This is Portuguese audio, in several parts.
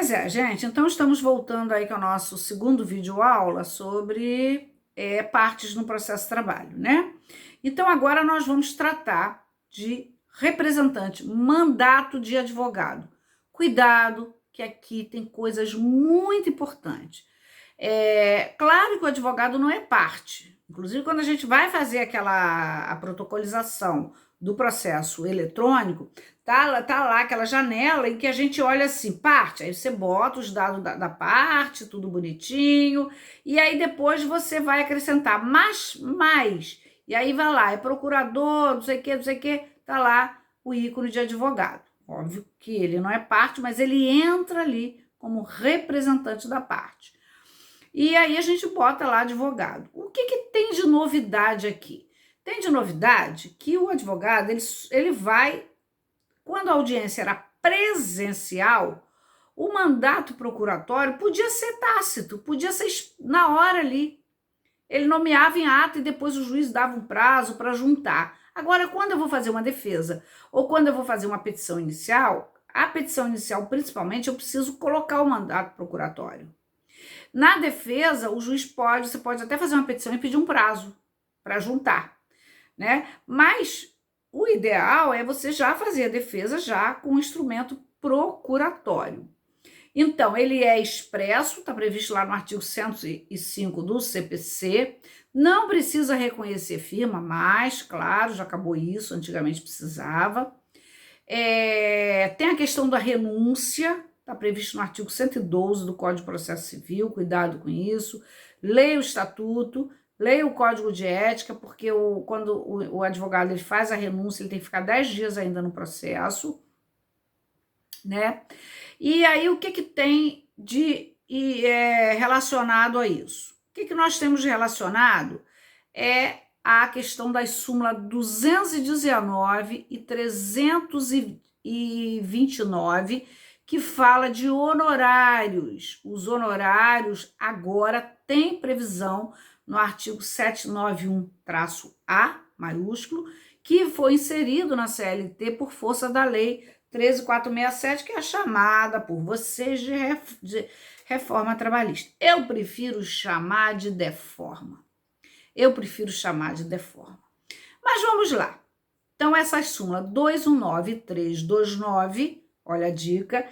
Pois é, gente, então estamos voltando aí com o nosso segundo vídeo aula sobre partes no processo de trabalho, né? Então agora nós vamos tratar de representante, mandato de advogado. Cuidado, que aqui tem coisas muito importantes. Claro que o advogado não é parte. Inclusive, quando a gente vai fazer a protocolização do processo eletrônico, tá lá aquela janela em que a gente olha assim, parte, aí você bota os dados da parte, tudo bonitinho, e aí depois você vai acrescentar mais, e aí vai lá, é procurador, não sei o que, tá lá o ícone de advogado. Óbvio que ele não é parte, mas ele entra ali como representante da parte. E aí a gente bota lá advogado. O que tem de novidade aqui? Tem de novidade que o advogado, ele vai, quando a audiência era presencial, o mandato procuratório podia ser tácito, podia ser na hora ali. Ele nomeava em ata e depois o juiz dava um prazo para juntar. Agora, quando eu vou fazer uma defesa ou quando eu vou fazer uma petição inicial, a petição inicial, principalmente, eu preciso colocar o mandato procuratório. Na defesa, você pode até fazer uma petição e pedir um prazo para juntar, né? Mas o ideal é você já fazer a defesa já com o instrumento procuratório. Então, ele é expresso, está previsto lá no artigo 105 do CPC, não precisa reconhecer firma, mas, claro, já acabou isso, antigamente precisava. Tem a questão da renúncia, está previsto no artigo 112 do Código de Processo Civil, cuidado com isso. Leia o estatuto, leia o Código de Ética, porque quando o advogado ele faz a renúncia, ele tem que ficar 10 dias ainda no processo, né? E aí, o que tem de relacionado a isso? O que nós temos de relacionado é a questão das súmulas 219 e 329, que fala de honorários. Os honorários agora têm previsão no artigo 791-A, maiúsculo, que foi inserido na CLT por força da lei 13.467, que é chamada por vocês de reforma trabalhista. Eu prefiro chamar de deforma. Mas vamos lá. Então, essas súmulas 219 e 329, olha a dica,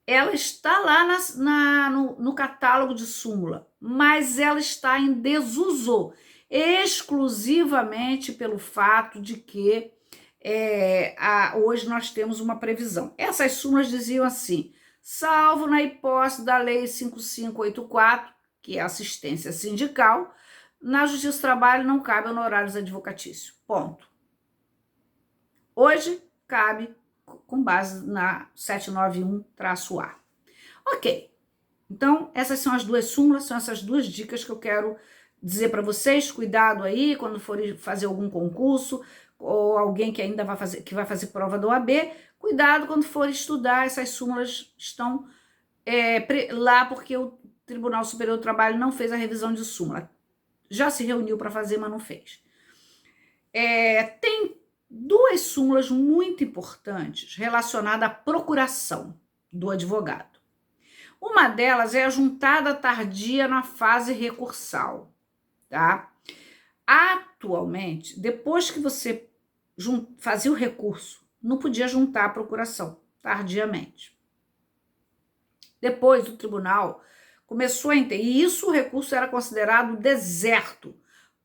ela está lá no catálogo de súmula, mas ela está em desuso, exclusivamente pelo fato de que hoje nós temos uma previsão. Essas súmulas diziam assim: salvo na hipótese da Lei 5584, que é assistência sindical, na Justiça do Trabalho não cabe honorários advocatícios. Ponto. Hoje cabe com base na 791-A. Ok. Então, essas são as duas súmulas, são essas duas dicas que eu quero dizer para vocês. Cuidado aí quando forem fazer algum concurso ou alguém que ainda vai fazer prova da OAB. Cuidado quando for estudar, essas súmulas estão lá porque o Tribunal Superior do Trabalho não fez a revisão de súmula. Já se reuniu para fazer, mas não fez. Tem duas súmulas muito importantes relacionadas à procuração do advogado. Uma delas é a juntada tardia na fase recursal, tá? Atualmente, depois que você fazia o recurso, não podia juntar a procuração tardiamente. Depois o tribunal começou a entender, e isso o recurso era considerado deserto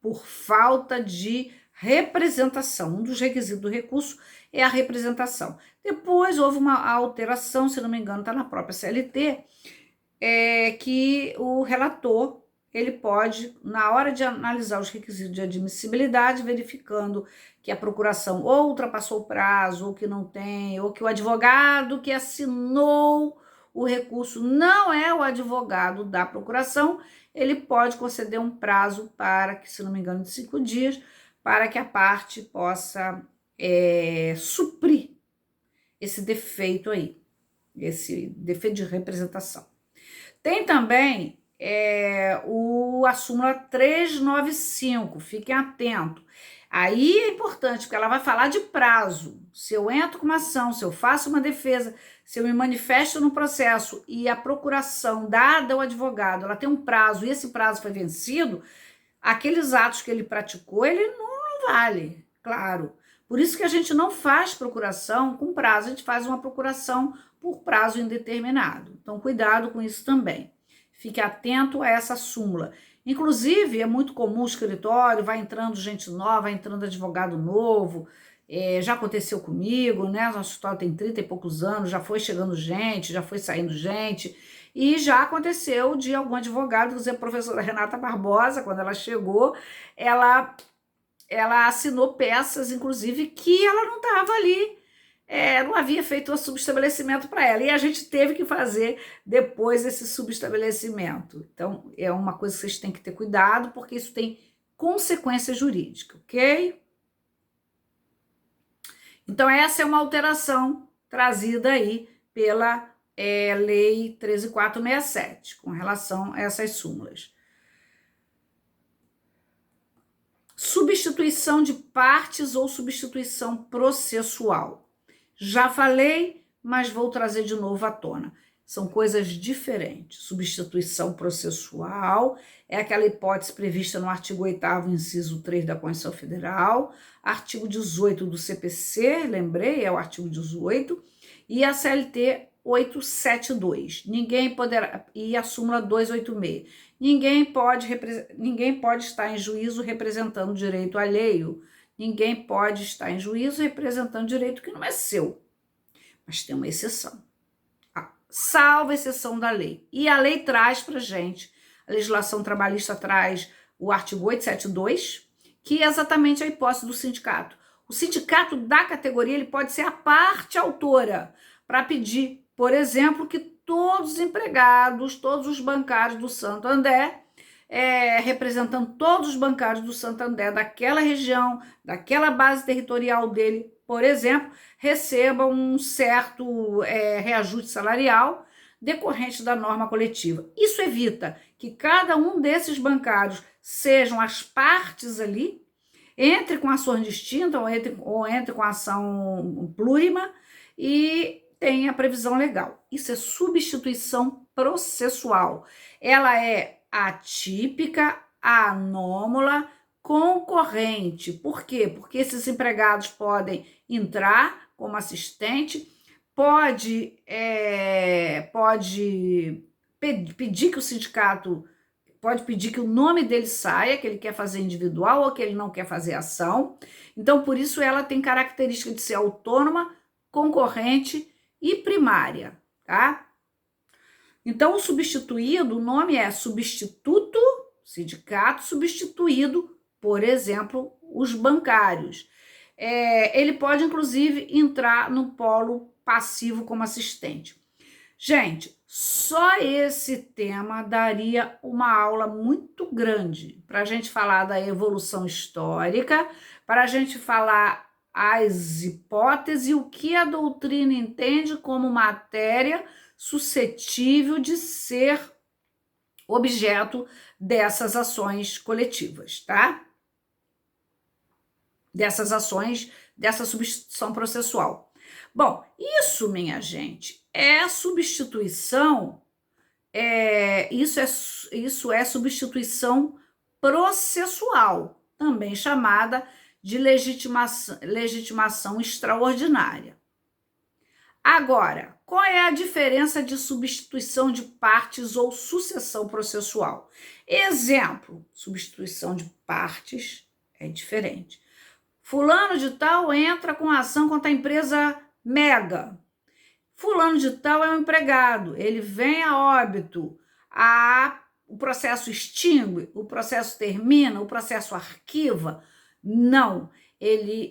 por falta de representação. Um dos requisitos do recurso é a representação. Depois houve uma alteração, se não me engano, está na própria CLT, que o relator ele pode, na hora de analisar os requisitos de admissibilidade, verificando que a procuração ou ultrapassou o prazo, ou que não tem, ou que o advogado que assinou o recurso não é o advogado da procuração, ele pode conceder um prazo para que, se não me engano, de 5 dias, para que a parte possa suprir esse defeito aí, esse defeito de representação. Tem também a súmula 395, fiquem atentos. Aí é importante, porque ela vai falar de prazo. Se eu entro com uma ação, se eu faço uma defesa, se eu me manifesto no processo e a procuração dada ao advogado, ela tem um prazo e esse prazo foi vencido, aqueles atos que ele praticou, ele não vale, claro. Por isso que a gente não faz procuração com prazo, a gente faz uma procuração por prazo indeterminado. Então, cuidado com isso também. Fique atento a essa súmula. Inclusive, é muito comum o escritório, vai entrando gente nova, vai entrando advogado novo, já aconteceu comigo, né? Nosso escritório tem 30 e poucos anos, já foi chegando gente, já foi saindo gente, e já aconteceu de algum advogado, por exemplo, a professora Renata Barbosa, quando ela chegou, ela, ela assinou peças, inclusive, que ela não estava ali, não havia feito o subestabelecimento para ela, e a gente teve que fazer depois esse subestabelecimento. Então, é uma coisa que vocês têm que ter cuidado, porque isso tem consequência jurídica, ok? Então, essa é uma alteração trazida aí pela Lei 13.467, com relação a essas súmulas. Substituição de partes ou substituição processual. Já falei, mas vou trazer de novo à tona. São coisas diferentes. Substituição processual é aquela hipótese prevista no artigo 8º, inciso 3 da Constituição Federal, artigo 18 do CPC, lembrei, é o artigo 18, e a CLT 872. Ninguém poderá, e a súmula 286. Ninguém pode estar em juízo representando direito alheio. Ninguém pode estar em juízo representando direito que não é seu. Mas tem uma exceção. Salvo exceção da lei. E a lei traz para gente, a legislação trabalhista traz o artigo 872, que é exatamente a hipótese do sindicato. O sindicato da categoria ele pode ser a parte autora para pedir, por exemplo, que todos os empregados, todos os bancários do Santander, representando todos os bancários do Santander daquela região, daquela base territorial dele, por exemplo, recebam um certo reajuste salarial decorrente da norma coletiva. Isso evita que cada um desses bancários sejam as partes ali, entre com ações distintas ou entre com ação plurima e tem a previsão legal. Isso é substituição processual. Ela é atípica, anômala, concorrente. Por quê? Porque esses empregados podem entrar como assistente, pode pedir que o sindicato, pode pedir que o nome dele saia, que ele quer fazer individual ou que ele não quer fazer ação. Então, por isso, ela tem característica de ser autônoma, concorrente e primária, tá? Então, o substituído, o nome é substituto, sindicato substituído, por exemplo, os bancários. Ele pode, inclusive, entrar no polo passivo como assistente. Gente, só esse tema daria uma aula muito grande para a gente falar da evolução histórica, para a gente falar as hipóteses e o que a doutrina entende como matéria suscetível de ser objeto dessas ações coletivas, tá? Dessas ações, dessa substituição processual. Bom, isso, minha gente, é substituição, isso é substituição processual, também chamada de legitimação extraordinária. Agora, qual é a diferença de substituição de partes ou sucessão processual? Exemplo, substituição de partes é diferente. Fulano de tal entra com ação contra a empresa Mega. Fulano de tal é um empregado, ele vem a óbito, o processo extingue, o processo termina, o processo arquiva. Não,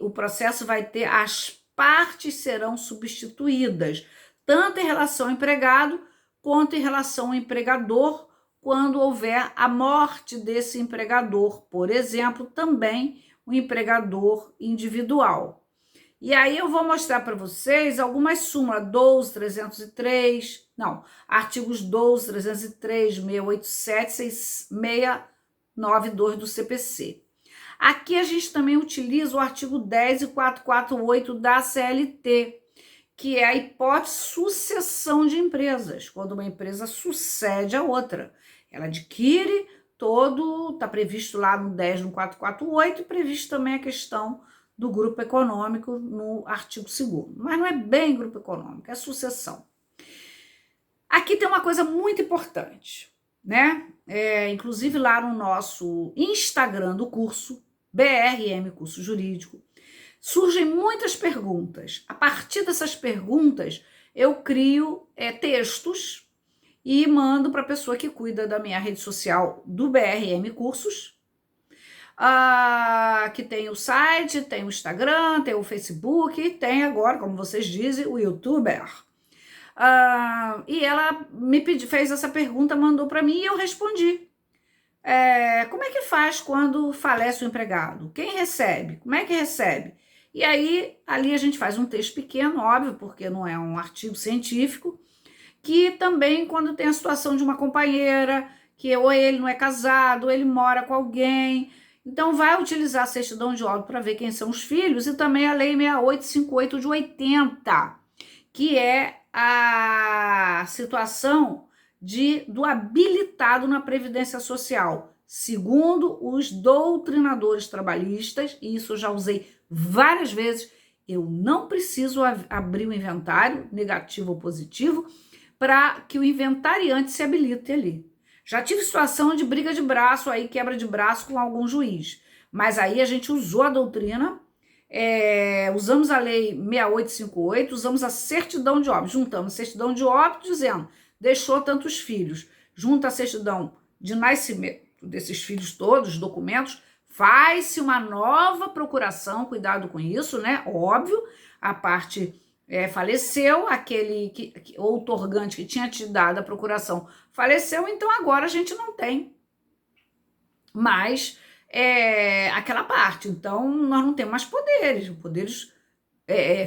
o processo vai ter, as partes serão substituídas, tanto em relação ao empregado quanto em relação ao empregador, quando houver a morte desse empregador, por exemplo, também o empregador individual. E aí eu vou mostrar para vocês algumas súmulas, 12, 303, não, artigos 12, 303, 687, 692 do CPC. Aqui a gente também utiliza o artigo 10 e 448 da CLT, que é a hipótese de sucessão de empresas, quando uma empresa sucede a outra. Ela adquire todo, está previsto lá no 10, no 448, e previsto também a questão do grupo econômico no artigo 2º. Mas não é bem grupo econômico, é sucessão. Aqui tem uma coisa muito importante, né? Inclusive lá no nosso Instagram do curso, BRM Curso Jurídico, surgem muitas perguntas. A partir dessas perguntas, eu crio textos e mando para a pessoa que cuida da minha rede social do BRM Cursos, que tem o site, tem o Instagram, tem o Facebook, tem agora, como vocês dizem, o YouTuber. E ela fez essa pergunta, mandou para mim e eu respondi. Como é que faz quando falece o empregado? Quem recebe? Como é que recebe? E aí, ali a gente faz um texto pequeno, óbvio, porque não é um artigo científico, que também quando tem a situação de uma companheira, que ou ele não é casado, ou ele mora com alguém, então vai utilizar a certidão de óbito para ver quem são os filhos, e também a Lei 6858 de 80, que é a situação do habilitado na Previdência Social, segundo os doutrinadores trabalhistas, e isso eu já usei várias vezes, eu não preciso abrir o inventário, negativo ou positivo, para que o inventariante se habilite ali. Já tive situação de briga de braço, aí quebra de braço com algum juiz, mas aí a gente usou a doutrina, usamos a lei 6858, usamos a certidão de óbito, juntamos a certidão de óbito dizendo, deixou tantos filhos, junta a certidão de nascimento desses filhos todos, documentos, faz-se uma nova procuração, cuidado com isso, né? Óbvio, a parte faleceu, aquele outorgante que tinha te dado a procuração faleceu, então agora a gente não tem mais aquela parte, então nós não temos mais poderes, o poderes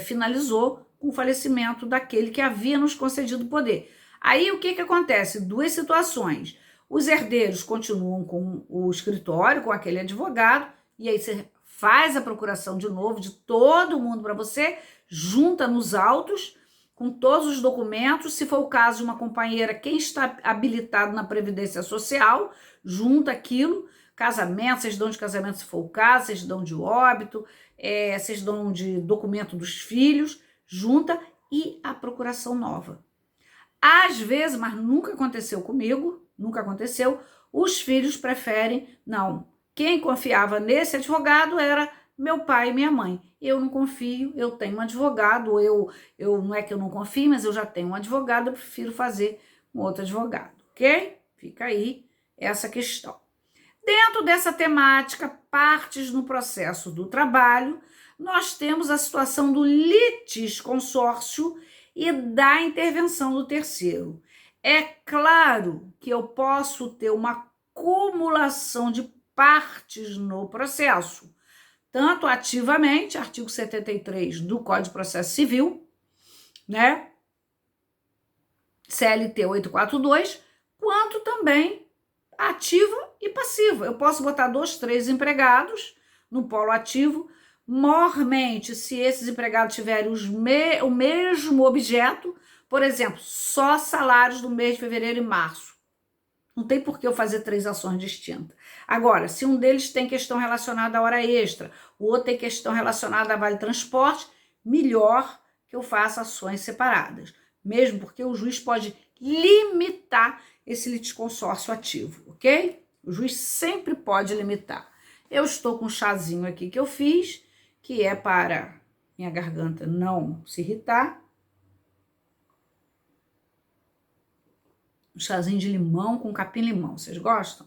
finalizou com o falecimento daquele que havia nos concedido poder. Aí o que acontece? Duas situações. Os herdeiros continuam com o escritório, com aquele advogado, e aí você faz a procuração de novo de todo mundo para você, junta nos autos, com todos os documentos, se for o caso de uma companheira, quem está habilitado na Previdência Social, junta aquilo, casamento, certidão de casamento se for o caso, certidão de óbito, certidão de documento dos filhos, junta, e a procuração nova. Às vezes, mas nunca aconteceu comigo, nunca aconteceu, os filhos preferem, não, quem confiava nesse advogado era meu pai e minha mãe. Eu não confio, eu tenho um advogado, eu não é que eu não confio, mas eu já tenho um advogado, eu prefiro fazer um outro advogado, ok? Fica aí essa questão. Dentro dessa temática, partes no processo do trabalho, nós temos a situação do litisconsórcio e da intervenção do terceiro. É claro que eu posso ter uma acumulação de partes no processo, tanto ativamente, artigo 73 do Código de Processo Civil, né? CLT 842, quanto também ativa e passiva. Eu posso botar 2, 3 empregados no polo ativo, mormente, se esses empregados tiverem o mesmo objeto, por exemplo, só salários do mês de fevereiro e março. Não tem por que eu fazer 3 ações distintas. Agora, se um deles tem questão relacionada à hora extra, o outro tem questão relacionada a vale transporte, melhor que eu faça ações separadas. Mesmo porque o juiz pode limitar esse litisconsórcio ativo, ok? O juiz sempre pode limitar. Eu estou com um chazinho aqui que eu fiz, que é para minha garganta não se irritar. Um chazinho de limão com capim-limão. Vocês gostam?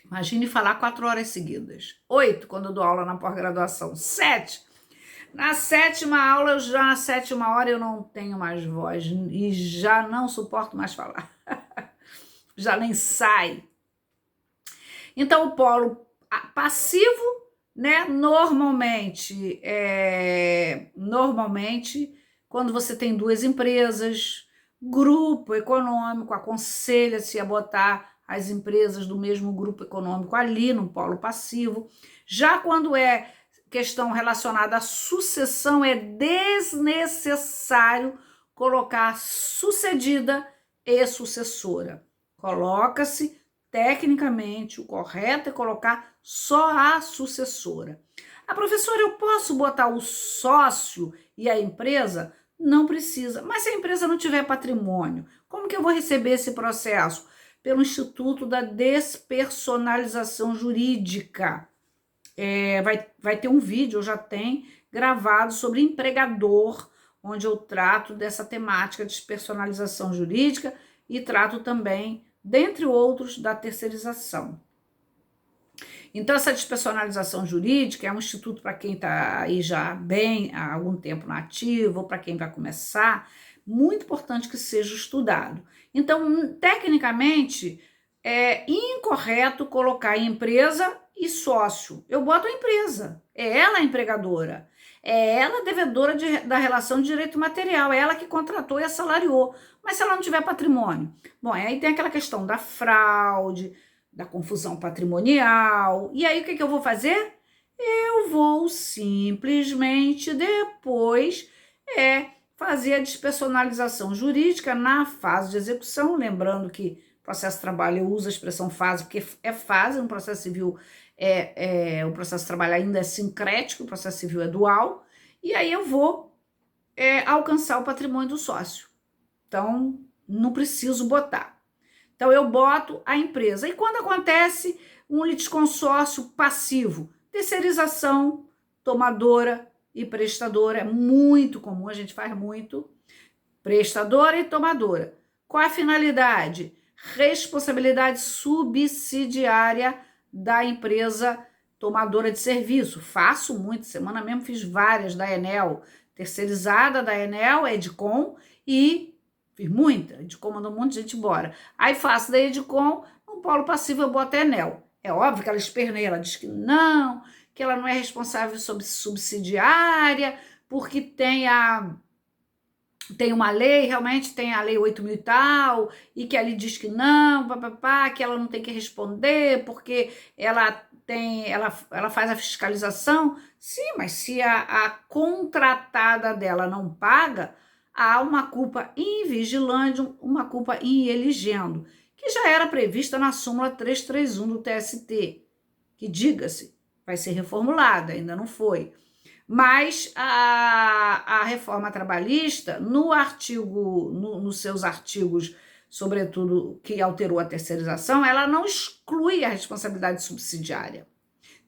Imagine falar 4 horas seguidas. 8, quando eu dou aula na pós-graduação. 7. Na 7ª aula, na 7ª hora, eu não tenho mais voz e já não suporto mais falar. Já nem sai. Então, o polo passivo, né? Normalmente, quando você tem 2 empresas, grupo econômico, aconselha-se a botar as empresas do mesmo grupo econômico ali no polo passivo. Já quando é questão relacionada à sucessão, é desnecessário colocar sucedida e sucessora. Coloca-se, tecnicamente, o correto é colocar só a sucessora. Professora, eu posso botar o sócio e a empresa? Não precisa. Mas se a empresa não tiver patrimônio, como que eu vou receber esse processo? Pelo Instituto da Despersonalização Jurídica. Vai ter um vídeo, já tem, gravado sobre empregador, onde eu trato dessa temática de despersonalização jurídica e trato também, dentre outros, da terceirização. Então, essa despersonalização jurídica é um instituto para quem está aí já bem há algum tempo na ativa, ou para quem vai começar, muito importante que seja estudado. Então, tecnicamente, é incorreto colocar empresa e sócio. Eu boto a empresa, é ela a empregadora, é ela a devedora da relação de direito material, é ela que contratou e assalariou. Mas se ela não tiver patrimônio? Bom, aí tem aquela questão da fraude, da confusão patrimonial. E aí o que eu vou fazer? Eu vou simplesmente depois fazer a despersonalização jurídica na fase de execução, lembrando que processo de trabalho eu uso a expressão fase porque é fase, no processo civil o processo de trabalho ainda é sincrético, o processo civil é dual, e aí eu vou alcançar o patrimônio do sócio. Então, não preciso botar. Então, eu boto a empresa. E quando acontece um litisconsórcio passivo, terceirização, tomadora e prestadora, é muito comum, a gente faz muito, prestadora e tomadora. Qual a finalidade? Responsabilidade subsidiária da empresa tomadora de serviço. Faço muito, semana mesmo fiz várias da Enel, terceirizada da Enel, Edcom, e fiz muita, Edcom mandou um monte de gente embora. Aí faço da Edcom, no polo passivo eu boto a Enel. É óbvio que ela esperneia, ela diz que ela não é responsável sobre subsidiária, porque tem uma lei, realmente tem a lei 8.000 e tal, e que ali diz que não, que ela não tem que responder, porque ela faz a fiscalização. Sim, mas se a contratada dela não paga, há uma culpa in vigilando, uma culpa in eligendo, que já era prevista na súmula 331 do TST, que, diga-se, vai ser reformulada, ainda não foi. Mas a reforma trabalhista, nos seus artigos, sobretudo que alterou a terceirização, ela não exclui a responsabilidade subsidiária,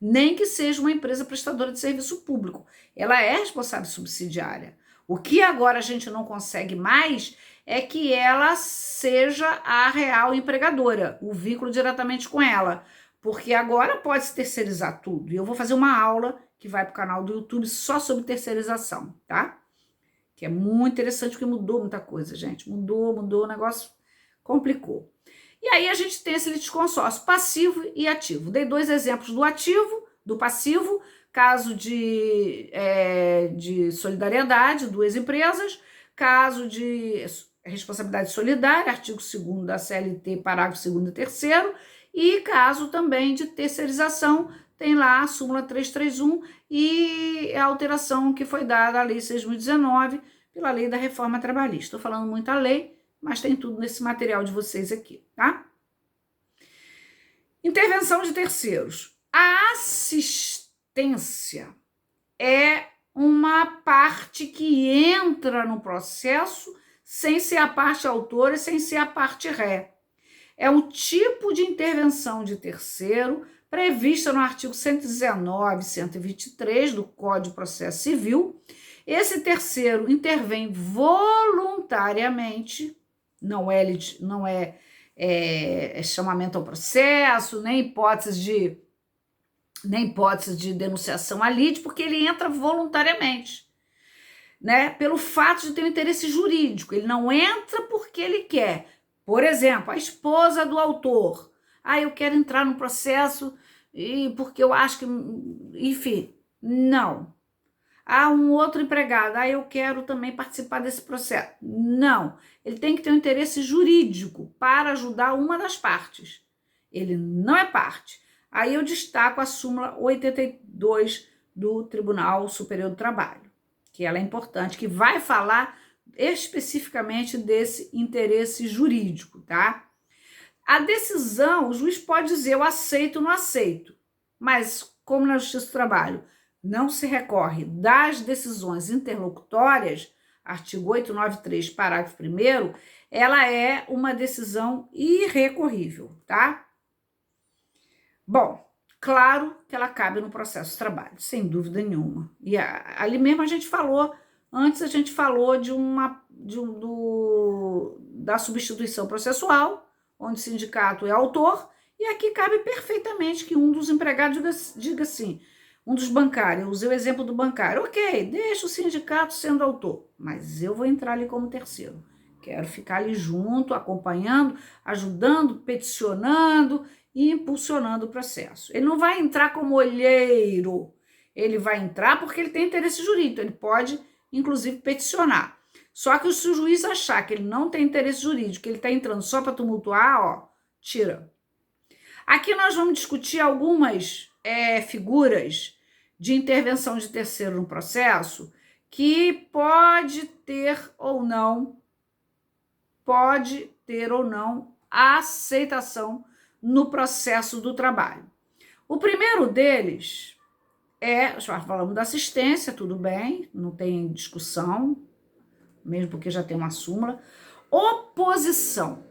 nem que seja uma empresa prestadora de serviço público. Ela é responsável subsidiária. O que agora a gente não consegue mais é que ela seja a real empregadora, o vínculo diretamente com ela, porque agora pode-se terceirizar tudo. E eu vou fazer uma aula que vai para o canal do YouTube só sobre terceirização, tá? Que é muito interessante, porque mudou muita coisa, gente. Mudou, o negócio complicou. E aí a gente tem esse litisconsórcio passivo e ativo. Dei 2 exemplos do ativo, do passivo, caso de solidariedade, 2 empresas, caso de responsabilidade solidária, artigo 2º da CLT, parágrafo 2º e 3º, e caso também de terceirização, tem lá a súmula 331 e a alteração que foi dada à lei 6.019 pela lei da reforma trabalhista. Estou falando muito a lei, mas tem tudo nesse material de vocês aqui, tá? Intervenção de terceiros. A assistência é uma parte que entra no processo sem ser a parte autora e sem ser a parte ré. É um tipo de intervenção de terceiro prevista no artigo 119 e 123 do Código de Processo Civil. Esse terceiro intervém voluntariamente, não é chamamento ao processo, nem hipótese de denunciação à lide, porque ele entra voluntariamente, né? Pelo fato de ter um interesse jurídico. Ele não entra porque ele quer. Por exemplo, a esposa do autor. Eu quero entrar no processo porque eu acho que... Enfim, não. Um outro empregado. Eu quero também participar desse processo. Não. Ele tem que ter um interesse jurídico para ajudar uma das partes. ele não é parte. Aí eu destaco a súmula 82 do Tribunal Superior do Trabalho, que ela é importante, que vai falar especificamente desse interesse jurídico, tá? A decisão, o juiz pode dizer eu aceito ou não aceito, mas como na Justiça do Trabalho não se recorre das decisões interlocutórias, artigo 893, parágrafo 1º, ela é uma decisão irrecorrível, tá? Bom, claro que ela cabe no processo de trabalho, sem dúvida nenhuma. E ali mesmo a gente falou, antes a gente falou da substituição processual, onde o sindicato é autor, e aqui cabe perfeitamente que um dos empregados diga assim, um dos bancários, eu usei o exemplo do bancário, ok, deixa o sindicato sendo autor, mas eu vou entrar ali como terceiro. Quero ficar ali junto, acompanhando, ajudando, peticionando e impulsionando o processo. Ele não vai entrar como olheiro, ele vai entrar porque ele tem interesse jurídico, ele pode, inclusive, peticionar. Só que se o juiz achar que ele não tem interesse jurídico, que ele está entrando só para tumultuar, ó, tira. Aqui nós vamos discutir algumas figuras de intervenção de terceiro no processo que pode ter ou não a aceitação no processo do trabalho. O primeiro deles já falamos da assistência, tudo bem, não tem discussão, mesmo porque já tem uma súmula. Oposição,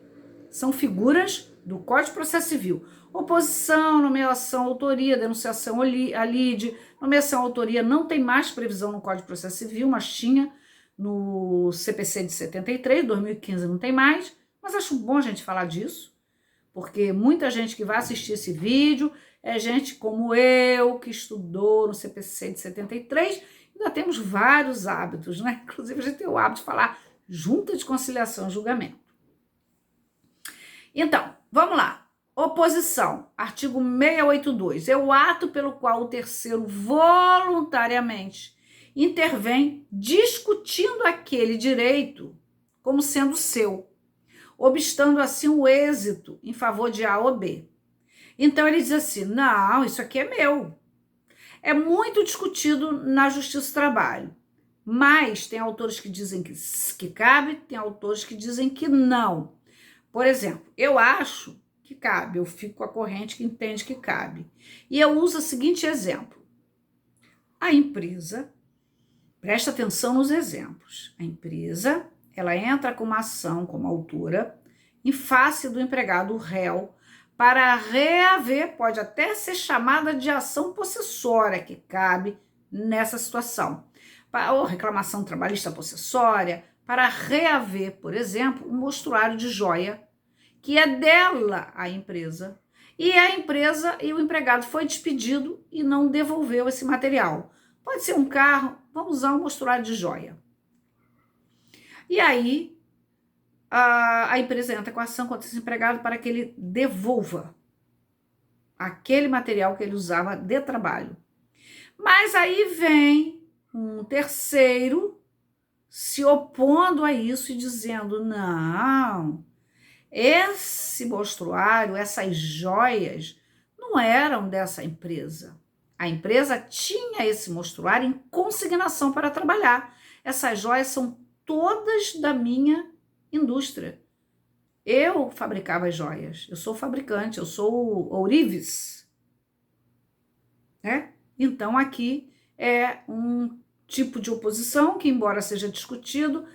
são figuras do Código de Processo Civil. Oposição, nomeação, autoria, denunciação a lide, nomeação, autoria, não tem mais previsão no Código de Processo Civil, mas tinha no CPC de 73, 2015 não tem mais, mas acho bom a gente falar disso, porque muita gente que vai assistir esse vídeo é gente como eu, que estudou no CPC de 73, ainda temos vários hábitos, né? Inclusive a gente tem o hábito de falar junta de conciliação e julgamento. Então, vamos lá. Oposição, artigo 682, é o ato pelo qual o terceiro voluntariamente intervém discutindo aquele direito como sendo seu, obstando assim o êxito em favor de A ou B. Então ele diz assim, não, isso aqui é meu. É muito discutido na Justiça do Trabalho, mas tem autores que dizem que cabe, tem autores que dizem que não. Por exemplo, eu acho que cabe, eu fico com a corrente que entende que cabe. E eu uso o seguinte exemplo. A empresa, presta atenção nos exemplos, a empresa, ela entra com uma ação como autora em face do empregado réu para reaver, pode até ser chamada de ação possessória, que cabe nessa situação, ou reclamação trabalhista possessória, para reaver, por exemplo, um mostruário de joia que é dela a empresa, e a empresa e o empregado foi despedido e não devolveu esse material. Pode ser um carro, vamos usar um mostruário de joia. E aí, a empresa entra com a ação contra esse empregado para que ele devolva aquele material que ele usava de trabalho. Mas aí vem um terceiro se opondo a isso e dizendo, não, esse mostruário, essas joias, não eram dessa empresa. A empresa tinha esse mostruário em consignação para trabalhar. Essas joias são todas da minha indústria. Eu fabricava as joias, eu sou fabricante, eu sou ourives. Né? Então, aqui é um tipo de oposição que, embora seja discutido,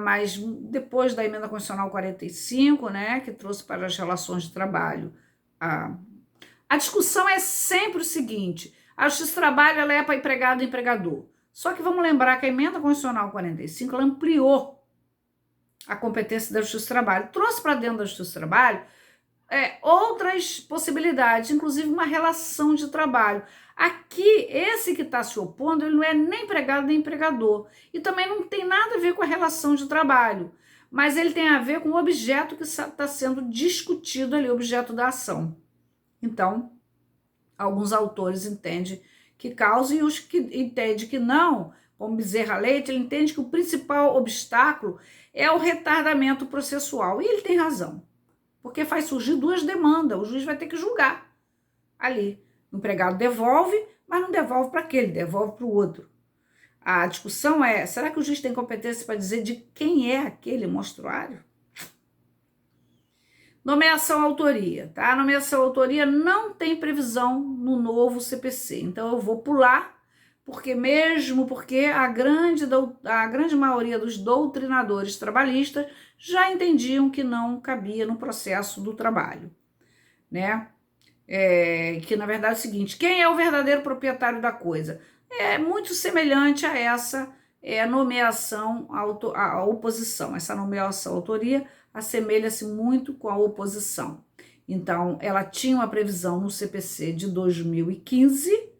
mas depois da Emenda Constitucional 45, né, que trouxe para as relações de trabalho, a discussão é sempre o seguinte, a Justiça do Trabalho ela é para empregado e empregador. Só que vamos lembrar que a Emenda Constitucional 45 ela ampliou a competência da Justiça do Trabalho, trouxe para dentro da Justiça do Trabalho outras possibilidades, inclusive uma relação de trabalho. Aqui, esse que está se opondo, ele não é nem empregado nem empregador. E também não tem nada a ver com a relação de trabalho. Mas ele tem a ver com o objeto que está sendo discutido ali, o objeto da ação. Então, alguns autores entendem que causa e os que entendem que não, como Bezerra Leite, ele entende que o principal obstáculo é o retardamento processual. E ele tem razão. porque faz surgir duas demandas, o juiz vai ter que julgar ali. O empregado devolve, mas não devolve para aquele, devolve para o outro. A discussão é, será que o juiz tem competência para dizer de quem é aquele monstruário? Nomeação autoria, tá? A nomeação autoria não tem previsão no novo CPC, então eu vou pular, porque a grande maioria dos doutrinadores trabalhistas já entendiam que não cabia no processo do trabalho, né? Que na verdade é o seguinte, quem é o verdadeiro proprietário da coisa? É muito semelhante a essa nomeação à oposição. Essa nomeação autoria assemelha-se muito com a oposição. Então, ela tinha uma previsão no CPC de 2015,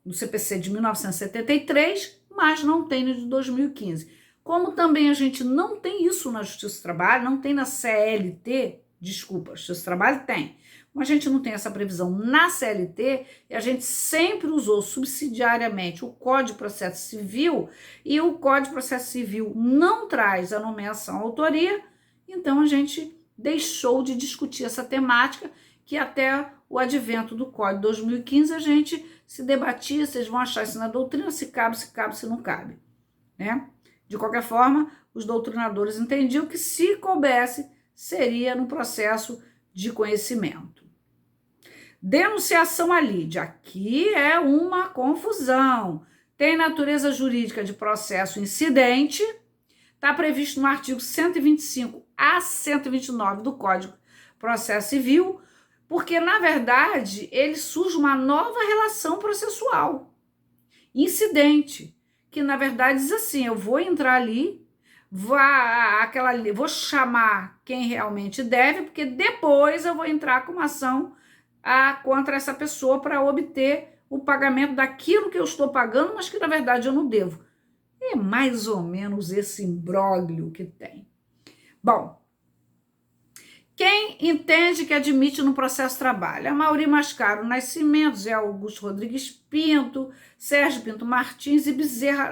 no CPC de 1973, mas não tem no de 2015. Como também a gente não tem isso na Justiça do Trabalho, não tem na CLT, desculpa, a Justiça do Trabalho tem, mas a gente não tem essa previsão na CLT, e a gente sempre usou subsidiariamente o Código de Processo Civil, e o Código de Processo Civil não traz a nomeação autoria, então a gente deixou de discutir essa temática, que até o advento do Código de 2015 a gente se debatia, vocês vão achar isso na doutrina, se cabe, se não cabe, né? De qualquer forma, os doutrinadores entendiam que se coubesse, seria no processo de conhecimento. Denunciação à lide. Aqui é uma confusão. Tem natureza jurídica de processo incidente, está previsto no artigo 125 a 129 do Código de Processo Civil, porque, na verdade, ele surge uma nova relação processual, incidente, que, na verdade, diz assim, eu vou entrar ali, vou chamar quem realmente deve, porque depois eu vou entrar com uma ação contra essa pessoa para obter o pagamento daquilo que eu estou pagando, mas que, na verdade, eu não devo. É mais ou menos esse imbróglio que tem. Bom, quem entende que admite no processo de trabalho? A Mauri Mascaro Nascimento, Zé Augusto Rodrigues Pinto, Sérgio Pinto Martins e Bezerra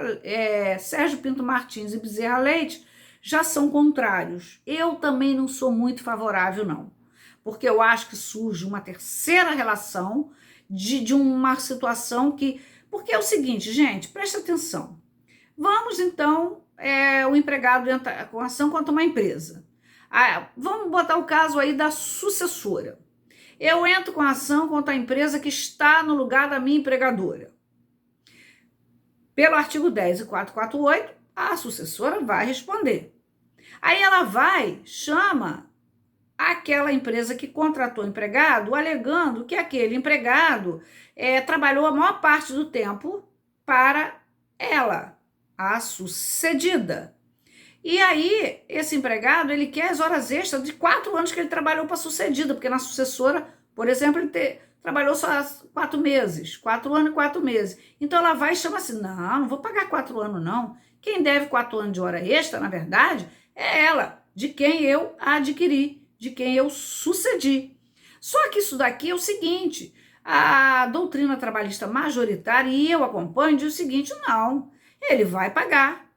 Leite já são contrários. Eu também não sou muito favorável, não, porque eu acho que surge uma terceira relação de uma situação que... Porque é o seguinte, gente, preste atenção. Vamos, então, o empregado entra com ação contra uma empresa. Vamos botar o caso aí da sucessora. Eu entro com a ação contra a empresa que está no lugar da minha empregadora. Pelo artigo 10 e 448, a sucessora vai responder. Aí ela chama aquela empresa que contratou o empregado, alegando que aquele empregado trabalhou a maior parte do tempo para ela, a sucedida. E aí, esse empregado, ele quer as horas extras de 4 anos que ele trabalhou para a sucedida, porque na sucessora, por exemplo, ele trabalhou só 4 meses, 4 anos e 4 meses. Então, ela vai e chama assim, não vou pagar 4 anos, não. Quem deve 4 anos de hora extra, na verdade, é ela, de quem eu adquiri, de quem eu sucedi. Só que isso daqui é o seguinte, a doutrina trabalhista majoritária, e eu acompanho, diz o seguinte, não, ele vai pagar.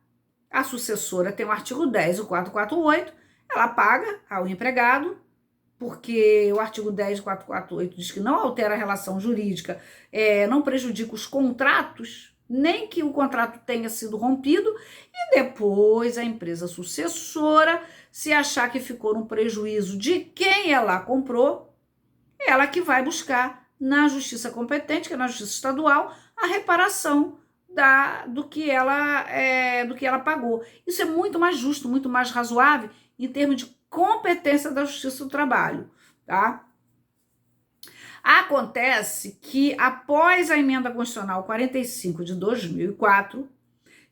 A sucessora tem o artigo 10, o 448, ela paga ao empregado, porque o artigo 10 do 448 diz que não altera a relação jurídica, não prejudica os contratos, nem que o contrato tenha sido rompido, e depois a empresa sucessora, se achar que ficou no prejuízo de quem ela comprou, ela que vai buscar na justiça competente, que é na justiça estadual, a reparação do que ela pagou. Isso é muito mais justo, muito mais razoável em termos de competência da Justiça do Trabalho, tá? Acontece que após a emenda constitucional 45 de 2004,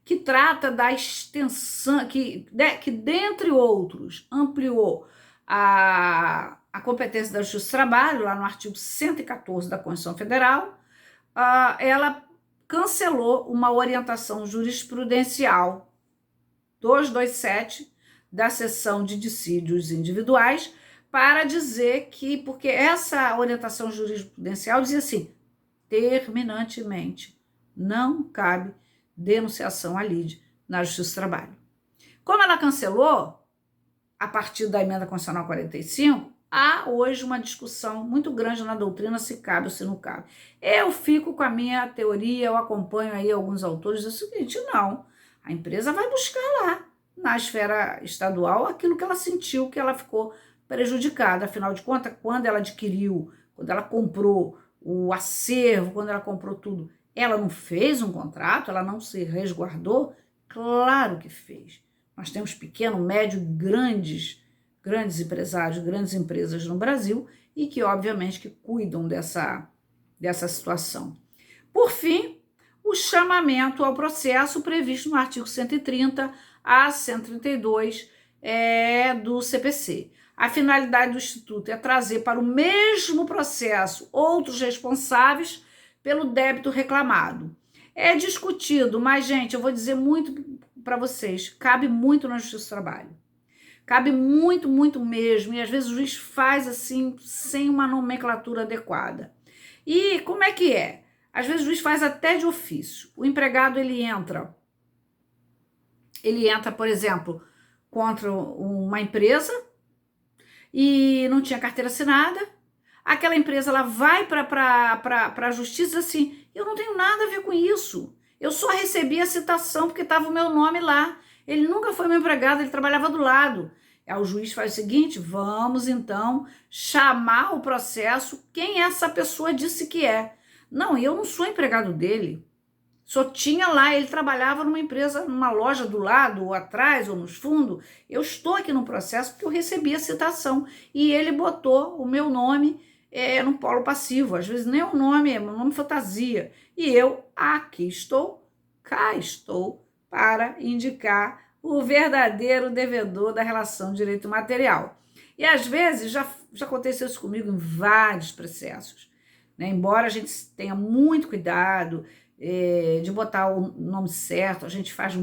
que trata da extensão, que dentre outros ampliou a competência da Justiça do Trabalho, lá no artigo 114 da Constituição Federal, ela cancelou uma orientação jurisprudencial 227 da seção de dissídios individuais para dizer que, porque essa orientação jurisprudencial dizia assim, terminantemente, não cabe denunciação à lide na Justiça do Trabalho. Como ela cancelou, a partir da emenda constitucional 45, há hoje uma discussão muito grande na doutrina se cabe ou se não cabe. Eu fico com a minha teoria, eu acompanho aí alguns autores, é o seguinte, não, a empresa vai buscar lá, na esfera estadual, aquilo que ela sentiu que ela ficou prejudicada, afinal de contas, quando ela adquiriu, quando ela comprou o acervo, quando ela comprou tudo, ela não fez um contrato, ela não se resguardou? Claro que fez. Nós temos pequeno, médio, grandes empresários, grandes empresas no Brasil e que, obviamente, que cuidam dessa situação. Por fim, o chamamento ao processo previsto no artigo 130 a 132 do CPC. A finalidade do Instituto é trazer para o mesmo processo outros responsáveis pelo débito reclamado. É discutido, mas, gente, eu vou dizer muito para vocês, cabe muito na Justiça do Trabalho. Cabe muito, muito mesmo, e às vezes o juiz faz assim, sem uma nomenclatura adequada. E como é que é? Às vezes o juiz faz até de ofício. O empregado, ele entra, por exemplo, contra uma empresa e não tinha carteira assinada. Aquela empresa, ela vai para a justiça assim, eu não tenho nada a ver com isso. Eu só recebi a citação porque estava o meu nome lá. Ele nunca foi meu empregado, ele trabalhava do lado. Aí o juiz faz o seguinte, vamos então chamar o processo quem essa pessoa disse que é. Não, eu não sou empregado dele. Só tinha lá, ele trabalhava numa empresa, numa loja do lado, ou atrás, ou nos fundos. Eu estou aqui no processo porque eu recebi a citação. E ele botou o meu nome no polo passivo. Às vezes nem é o nome, é meu nome fantasia. E eu aqui estou, cá estou, para indicar o verdadeiro devedor da relação de direito material. E às vezes já aconteceu isso comigo em vários processos, né? Embora a gente tenha muito cuidado de botar o nome certo, a gente pede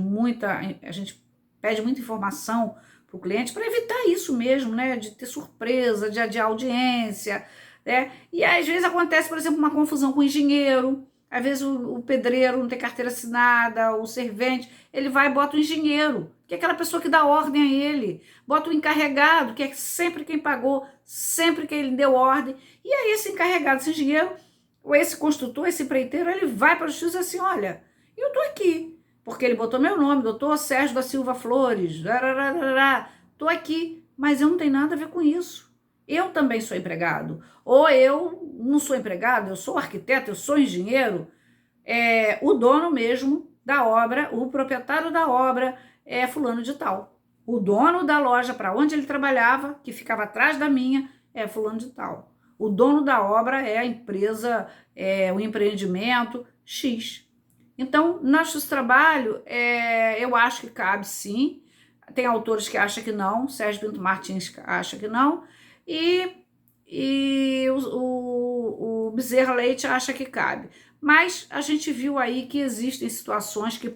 muita informação para o cliente para evitar isso mesmo, né? De ter surpresa, de adiar audiência, né? E às vezes acontece, por exemplo, uma confusão com o engenheiro. Às vezes o pedreiro não tem carteira assinada, o servente, ele vai e bota o engenheiro, que é aquela pessoa que dá ordem a ele, bota o encarregado, que é sempre quem pagou, sempre quem ele deu ordem, e aí esse encarregado, esse engenheiro, ou esse construtor, esse empreiteiro, ele vai para a justiça assim, olha, eu tô aqui, porque ele botou meu nome, doutor Sérgio da Silva Flores, tô aqui, mas eu não tenho nada a ver com isso. Eu também sou empregado, ou eu não sou empregado, eu sou arquiteto, eu sou engenheiro, o dono mesmo da obra, o proprietário da obra é fulano de tal. O dono da loja para onde ele trabalhava, que ficava atrás da minha, é fulano de tal. O dono da obra é a empresa, o empreendimento X. Então, na Justiça do Trabalho, eu acho que cabe sim. Tem autores que acham que não, Sérgio Pinto Martins acha que não, e o Bezerra Leite acha que cabe. Mas a gente viu aí que existem situações que